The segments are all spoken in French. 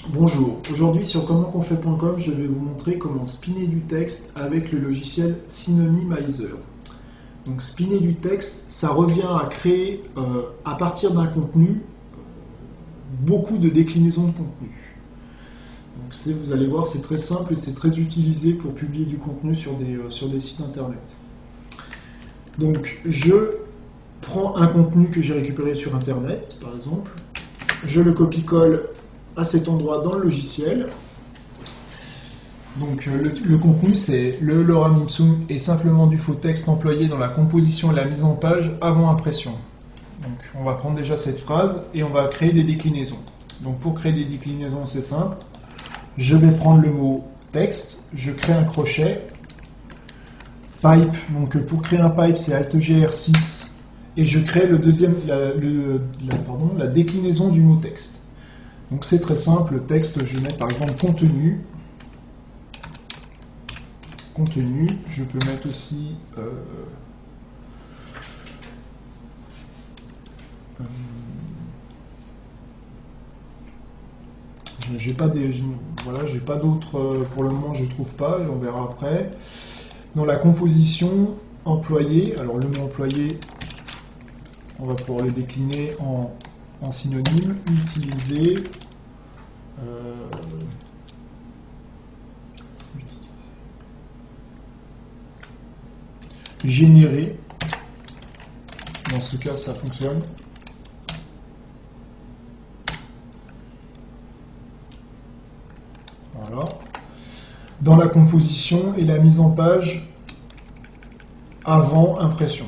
Bonjour, aujourd'hui sur commentconfait.com, je vais vous montrer comment spinner du texte avec le logiciel Synonymizer. Donc spinner du texte, ça revient à créer à partir d'un contenu beaucoup de déclinaisons de contenu. Donc vous allez voir, c'est très simple et c'est très utilisé pour publier du contenu sur des sites internet. Donc je prends un contenu que j'ai récupéré sur internet, par exemple, je le copie-colle à cet endroit dans le logiciel. Donc le contenu, c'est le lorem ipsum est simplement du faux texte employé dans la composition et la mise en page avant impression. Donc on va prendre déjà cette phrase et on va créer des déclinaisons. Donc pour créer des déclinaisons, c'est simple. Je vais prendre le mot texte, je crée un crochet, pipe, donc pour créer un pipe, c'est Alt-GR6 et je crée la déclinaison du mot texte. Donc c'est très simple, le texte, je vais mettre par exemple contenu, je peux mettre aussi j'ai pas d'autres pour le moment, je trouve pas, et on verra après. Dans la composition employée, alors le mot employé, on va pouvoir le décliner en synonyme, utiliser, générer, dans ce cas ça fonctionne. Voilà. Dans la composition et la mise en page avant impression.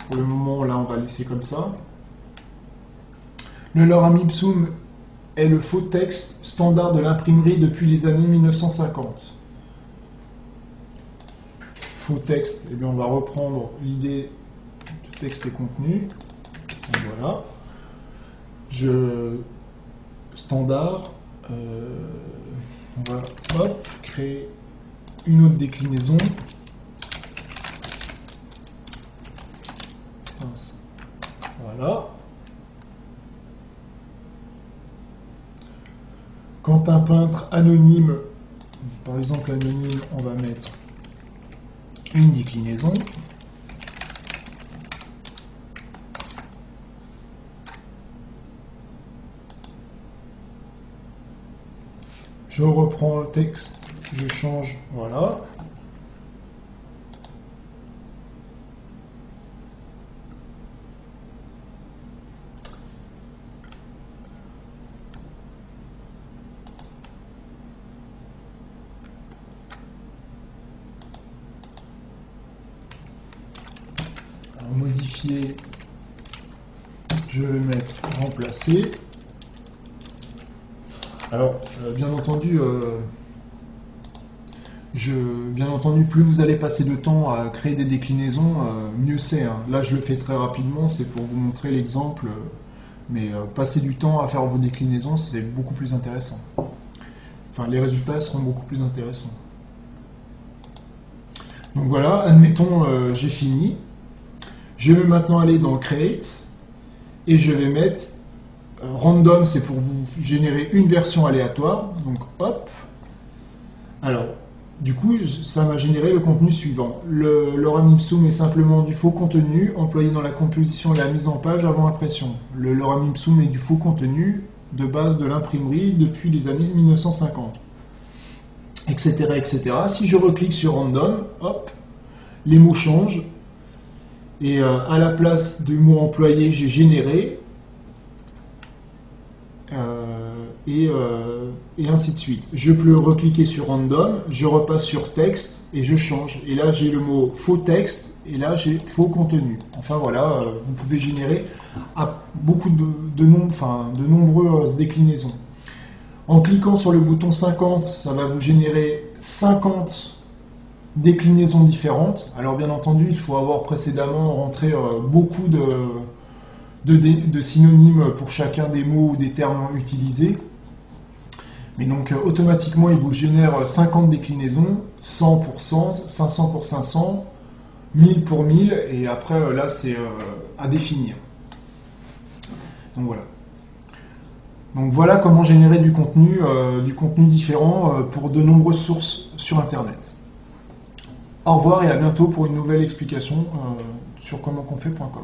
Pour le moment, là, on va laisser comme ça. Le lorem ipsum est le faux texte standard de l'imprimerie depuis les années 1950. Faux texte, eh bien, on va reprendre l'idée de texte et contenu. Donc, voilà. Standard. On va créer une autre déclinaison. Voilà. Quand un peintre anonyme, par exemple anonyme, on va mettre une déclinaison. Je reprends le texte, je change, voilà. Alors, modifier, je vais mettre remplacer. Alors, bien entendu, plus vous allez passer de temps à créer des déclinaisons, mieux c'est. Hein. Là, je le fais très rapidement, c'est pour vous montrer l'exemple, mais passer du temps à faire vos déclinaisons, c'est beaucoup plus intéressant. Enfin, les résultats seront beaucoup plus intéressants. Donc voilà, admettons, j'ai fini. Je vais maintenant aller dans Create, et je vais mettre random, c'est pour vous générer une version aléatoire, donc hop. Alors, du coup, ça m'a généré le contenu suivant. Le lorem ipsum est simplement du faux contenu employé dans la composition et la mise en page avant impression. Le lorem ipsum est du faux contenu de base de l'imprimerie depuis les années 1950, etc., etc. Si je reclique sur random, hop, les mots changent, et à la place du mot employé, j'ai généré, et ainsi de suite. Je peux recliquer sur random, je repasse sur texte et je change. Et là j'ai le mot faux texte et là j'ai faux contenu. Enfin voilà, vous pouvez générer beaucoup de nombreuses déclinaisons. En cliquant sur le bouton 50, ça va vous générer 50 déclinaisons différentes. Alors bien entendu, il faut avoir précédemment rentré beaucoup de synonymes pour chacun des mots ou des termes utilisés. Mais donc automatiquement, il vous génère 50 déclinaisons, 100 pour 100, 500 pour 500, 1000 pour 1000, et après là c'est à définir. Donc voilà. Donc voilà comment générer du contenu différent pour de nombreuses sources sur Internet. Au revoir et à bientôt pour une nouvelle explication sur commentconfait.com.